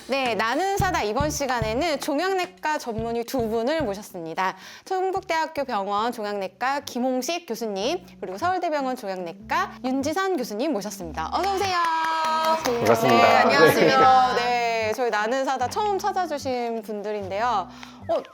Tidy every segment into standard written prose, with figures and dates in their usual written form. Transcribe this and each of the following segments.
네, 나는 사다 이번 시간에는 종양내과 전문의 두 분을 모셨습니다. 충북대학교 병원 종양내과 김홍식 교수님, 그리고 서울대병원 종양내과 윤지선 교수님 모셨습니다. 어서 오세요. 반갑습니다. 네, 안녕하세요. 네. 네, 저희 나는 사다 처음 찾아주신 분들인데요.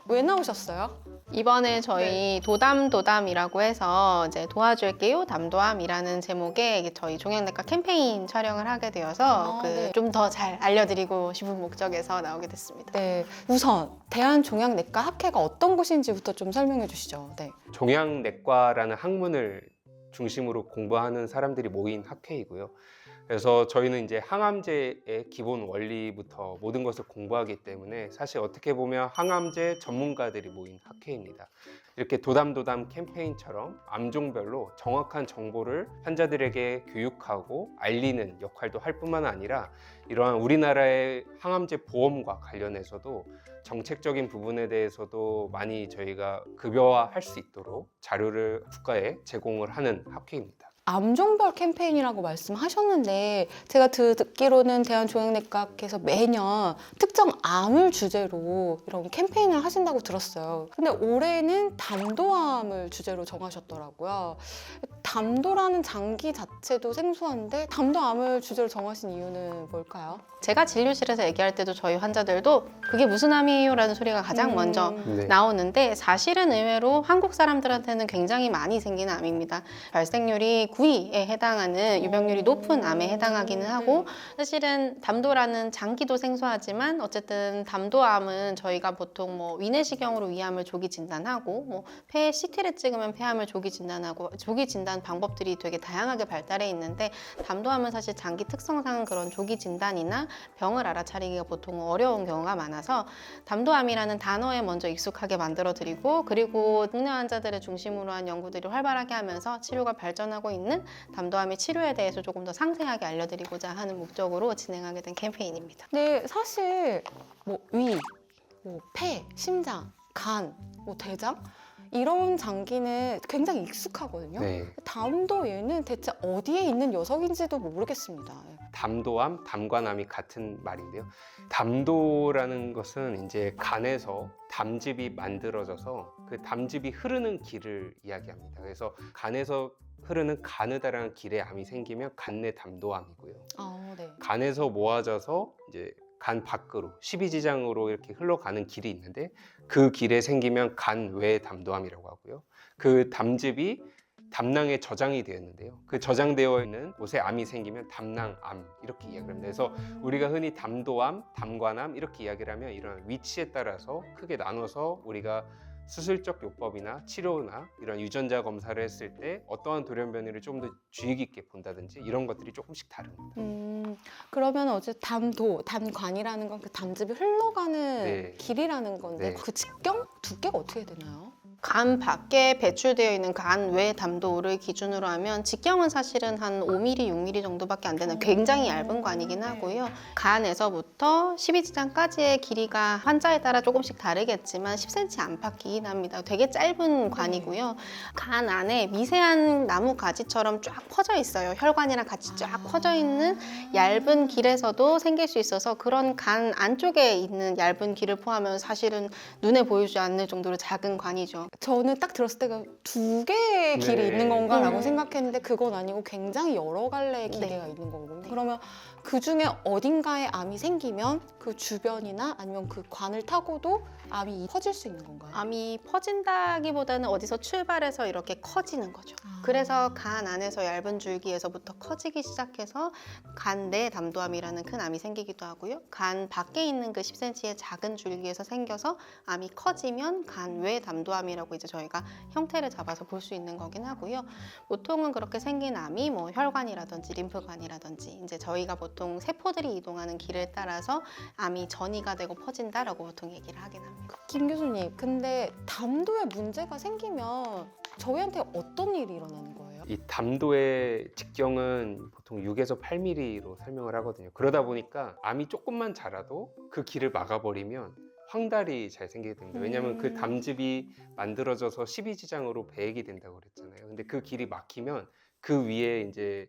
왜 나오셨어요? 이번에 저희 도담이라고 해서 이제 도와줄게요 담도함이라는 제목의 저희 종양내과 캠페인 촬영을 하게 되어서 네. 좀 더 잘 알려드리고 싶은 목적에서 나오게 됐습니다. 네, 우선 대한종양내과 학회가 어떤 곳인지부터 좀 설명해 주시죠. 네. 종양내과라는 학문을 중심으로 공부하는 사람들이 모인 학회이고요. 그래서 저희는 이제 항암제의 기본 원리부터 모든 것을 공부하기 때문에 사실 어떻게 보면 항암제 전문가들이 모인 학회입니다. 이렇게 도담 캠페인처럼 암종별로 정확한 정보를 환자들에게 교육하고 알리는 역할도 할 뿐만 아니라 이러한 우리나라의 항암제 보험과 관련해서도 정책적인 부분에 대해서도 많이 저희가 급여화할 수 있도록 자료를 국가에 제공을 하는 학회입니다. 암종별 캠페인이라고 말씀하셨는데 제가 듣기로는 대한종양내과학회에서 매년 특정 암을 주제로 이런 캠페인을 하신다고 들었어요. 근데 올해는 담도암을 주제로 정하셨더라고요. 담도라는 장기 자체도 생소한데 담도암을 주제로 정하신 이유는 뭘까요? 제가 진료실에서 얘기할 때도 저희 환자들도 그게 무슨 암이에요? 라는 소리가 가장 먼저 네. 나오는데 사실은 의외로 한국 사람들한테는 굉장히 많이 생기는 암입니다. 발생률이 9위에 해당하는 유병률이 높은 암에 해당하기는 하고 사실은 담도라는 장기도 생소하지만 어쨌든 담도암은 저희가 보통 뭐 위내시경으로 위암을 조기 진단하고 뭐 폐 CT를 찍으면 폐암을 조기 진단하고 조기 진단 방법들이 되게 다양하게 발달해 있는데 담도암은 사실 장기 특성상 그런 조기 진단이나 병을 알아차리기가 보통 어려운 경우가 많아서 담도암이라는 단어에 먼저 익숙하게 만들어 드리고 그리고 국내 환자들을 중심으로 한 연구들이 활발하게 하면서 치료가 발전하고 있는 담도암의 치료에 대해서 조금 더 상세하게 알려드리고자 하는 목적으로 진행하게 된 캠페인입니다. 네, 사실 뭐 위, 뭐 폐, 심장, 간, 뭐 대장 이런 장기는 굉장히 익숙하거든요. 네. 담도 얘는 대체 어디에 있는 녀석인지도 모르겠습니다. 담도암, 담관암이 같은 말인데요. 담도라는 것은 이제 간에서 담즙이 만들어져서 그 담즙이 흐르는 길을 이야기합니다. 그래서 간에서 흐르는 가느다라는 길에 암이 생기면 간내 담도암이고요. 네. 간에서 모아져서 이제 간 밖으로 십이지장으로 이렇게 흘러가는 길이 있는데 그 길에 생기면 간외 담도암이라고 하고요. 그 담즙이 담낭에 저장이 되어 있는데요. 그 저장되어 있는 곳에 암이 생기면 담낭암 이렇게 이야기를 합니다. 그래서 우리가 흔히 담도암, 담관암 이렇게 이야기를 하면 이런 위치에 따라서 크게 나눠서 우리가 수술적 요법이나 치료나 이런 유전자 검사를 했을 때 어떠한 돌연변이를 좀 더 주의 깊게 본다든지 이런 것들이 조금씩 다릅니다. 그러면 어제 담도, 담관이라는 건 그 담즙이 흘러가는 네. 길이라는 건데 네. 그 직경 두께가 어떻게 되나요? 간 밖에 배출되어 있는 간 외 담도를 기준으로 하면 직경은 사실은 한 5mm, 6mm 정도밖에 안 되는 굉장히 얇은 관이긴 하고요. 간에서부터 12지장까지의 길이가 환자에 따라 조금씩 다르겠지만 10cm 안팎이긴 합니다. 되게 짧은 관이고요. 간 안에 미세한 나무 가지처럼 쫙 퍼져 있어요. 혈관이랑 같이 쫙 퍼져 있는 얇은 길에서도 생길 수 있어서 그런 간 안쪽에 있는 얇은 길을 포함하면 사실은 눈에 보이지 않는 정도로 작은 관이죠. 저는 딱 들었을 때가 두 개의 길이 네. 있는 건가라고 생각했는데 그건 아니고 굉장히 여러 갈래의 기계가 있는 거군요. 그러면 그 중에 어딘가에 암이 생기면 그 주변이나 아니면 그 관을 타고도 암이 퍼질 수 있는 건가요? 암이 퍼진다기보다는 어디서 출발해서 이렇게 커지는 거죠. 그래서 간 안에서 얇은 줄기에서부터 커지기 시작해서 간 내 담도암이라는 큰 암이 생기기도 하고요. 간 밖에 있는 그 10cm의 작은 줄기에서 생겨서 암이 커지면 간 외 담도암이라고 이제 저희가 형태를 잡아서 볼 수 있는 거긴 하고요. 보통은 그렇게 생긴 암이 뭐 혈관이라든지 림프관이라든지 이제 저희가 보통 세포들이 이동하는 길을 따라서 암이 전이가 되고 퍼진다라고 보통 얘기를 하긴 합니다. 김 교수님, 근데 담도에 문제가 생기면 저희한테 어떤 일이 일어나는 거예요? 이 담도의 직경은 보통 6에서 8mm로 설명을 하거든요. 그러다 보니까 암이 조금만 자라도 그 길을 막아버리면 황달이 잘 생기게 됩니다. 왜냐하면 그 담즙이 만들어져서 12지장으로 배액이 된다고 그랬잖아요. 근데 그 길이 막히면 그 위에 이제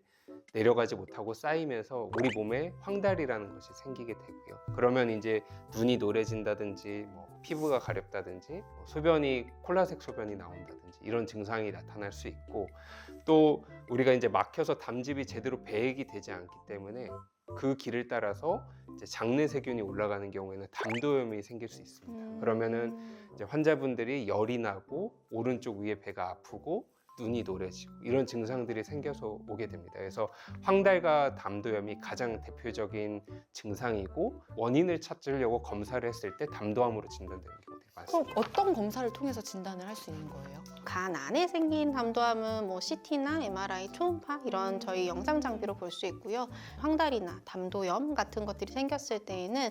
내려가지 못하고 쌓이면서 우리 몸에 황달이라는 것이 생기게 되고요. 그러면 이제 눈이 노래진다든지 뭐 피부가 가렵다든지 뭐 소변이 콜라색 소변이 나온다든지 이런 증상이 나타날 수 있고, 또 우리가 이제 막혀서 담즙이 제대로 배액이 되지 않기 때문에 그 길을 따라서 이제 장내 세균이 올라가는 경우에는 담도염이 생길 수 있습니다. 그러면은 이제 환자분들이 열이 나고 오른쪽 위에 배가 아프고 눈이 노래지고 이런 증상들이 생겨서 오게 됩니다. 그래서 황달과 담도염이 가장 대표적인 증상이고, 원인을 찾으려고 검사를 했을 때 담도암으로 진단되는 경우들이 그럼 많습니다. 어떤 검사를 통해서 진단을 할 수 있는 거예요? 간 안에 생긴 담도암은 뭐 CT나 MRI, 초음파 이런 저희 영상 장비로 볼 수 있고요. 황달이나 담도염 같은 것들이 생겼을 때에는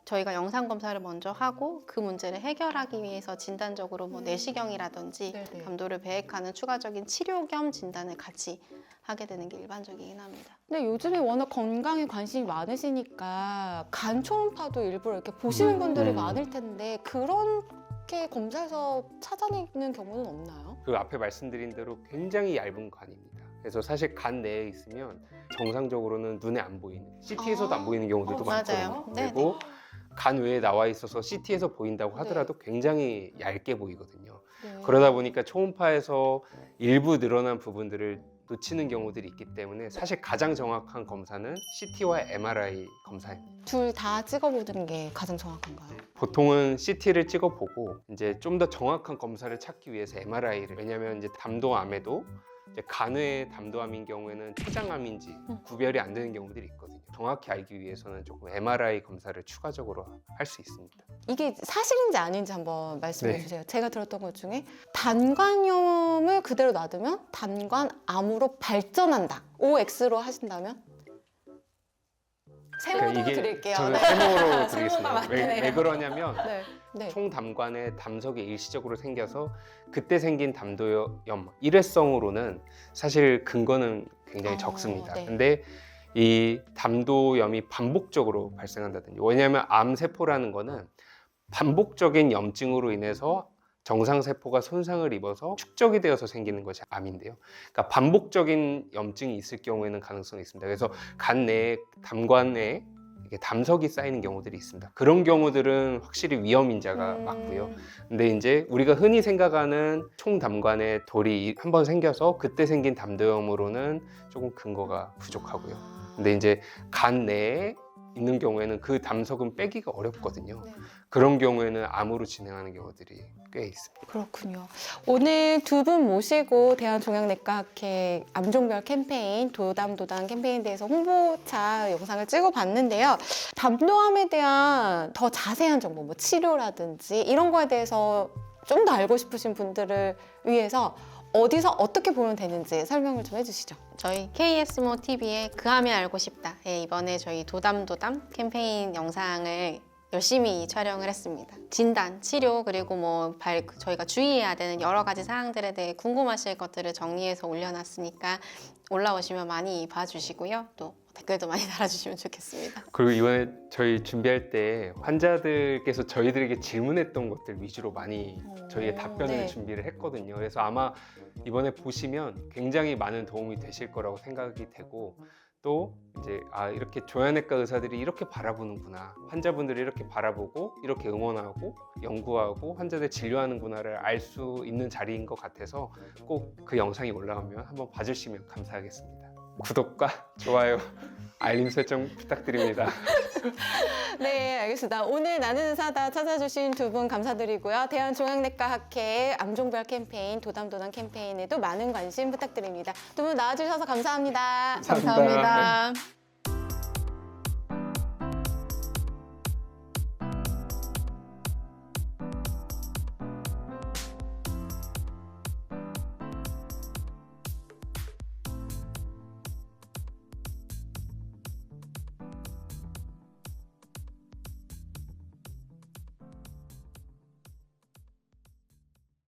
저희가 영상 검사를 먼저 하고 그 문제를 해결하기 위해서 진단적으로 뭐 내시경이라든지 네네. 담도를 배액하는 추가적인 치료 겸 진단을 같이 하게 되는 게 일반적이긴 합니다. 근데 요즘에 워낙 건강에 관심이 많으시니까 간 초음파도 일부러 이렇게 보시는 분들이 많을 텐데 그렇게 검사해서 찾아내는 경우는 없나요? 그 앞에 말씀드린 대로 굉장히 얇은 관입니다. 그래서 사실 간 내에 있으면 정상적으로는 눈에 안 보이는, CT에서도 안 보이는 경우들도 맞아요. 많거든요. 네, 그리고 간 외에 나와 있어서 CT에서 보인다고 하더라도 굉장히 얇게 보이거든요. 네. 그러다 보니까 초음파에서 일부 늘어난 부분들을 놓치는 경우들이 있기 때문에 사실 가장 정확한 검사는 CT와 MRI 검사입니다. 둘 다 찍어보는 게 가장 정확한가요? 보통은 CT를 찍어보고 이제 좀 더 정확한 검사를 찾기 위해서 MRI를, 왜냐하면 이제 담도암에도 이제 간외 담도암인 경우에는 췌장암인지 구별이 안 되는 경우들이 있거든요. 정확히 알기 위해서는 조금 MRI 검사를 추가적으로 할 수 있습니다. 이게 사실인지 아닌지 한번 말씀해 네. 주세요. 제가 들었던 것 중에 단관염을 그대로 놔두면 단관암으로 발전한다. OX로 하신다면? 세모도 드릴게요. 저는 네. 세모로 세모가 드리겠습니다. 왜 맞네요. 그러냐면 네. 네. 총담관에 담석이 일시적으로 생겨서 그때 생긴 담도염 일회성으로는 사실 근거는 굉장히 적습니다. 네. 근데 이 담도염이 반복적으로 발생한다든지, 왜냐하면 암세포라는 거는 반복적인 염증으로 인해서 정상세포가 손상을 입어서 축적이 되어서 생기는 것이 암인데요. 그러니까 반복적인 염증이 있을 경우에는 가능성이 있습니다. 그래서 간 내에, 담관 내에 이게 담석이 쌓이는 경우들이 있습니다. 그런 경우들은 확실히 위험인자가 맞고요. 근데 이제 우리가 흔히 생각하는 총담관에 돌이 한번 생겨서 그때 생긴 담도염으로는 조금 근거가 부족하고요. 근데 이제 간 내에 있는 경우에는 그 담석은 빼기가 어렵거든요. 네. 그런 경우에는 암으로 진행하는 경우들이 꽤 있습니다. 그렇군요. 오늘 두 분 모시고 대한종양내과학회 암종별 캠페인 도담도담 캠페인에 대해서 홍보차 영상을 찍어봤는데요. 담도암에 대한 더 자세한 정보, 뭐 치료라든지 이런 거에 대해서 좀 더 알고 싶으신 분들을 위해서 어디서 어떻게 보면 되는지 설명을 좀 해주시죠. 저희 KS모 TV의 그 암이 알고 싶다. 예, 이번에 저희 도담도담 캠페인 영상을 열심히 촬영을 했습니다. 진단, 치료, 그리고 뭐 저희가 주의해야 되는 여러 가지 사항들에 대해 궁금하실 것들을 정리해서 올려놨으니까 올라오시면 많이 봐주시고요. 또 댓글도 많이 달아주시면 좋겠습니다. 그리고 이번에 저희 준비할 때 환자들께서 저희들에게 질문했던 것들 위주로 많이 저희의 답변을 네. 준비를 했거든요. 그래서 아마 이번에 보시면 굉장히 많은 도움이 되실 거라고 생각이 되고, 또 이제 이렇게 종양내과 의사들이 이렇게 바라보는구나, 환자분들이 이렇게 바라보고 이렇게 응원하고 연구하고 환자들 진료하는구나를 알 수 있는 자리인 것 같아서 꼭 그 영상이 올라가면 한번 봐주시면 감사하겠습니다. 구독과 좋아요, 알림 설정 부탁드립니다. 네, 알겠습니다. 오늘 나는 의사다 찾아주신 두 분 감사드리고요. 대한종양내과학회 암종별 캠페인 도담도담 캠페인에도 많은 관심 부탁드립니다. 두 분 나와주셔서 감사합니다. 감사합니다. 감사합니다.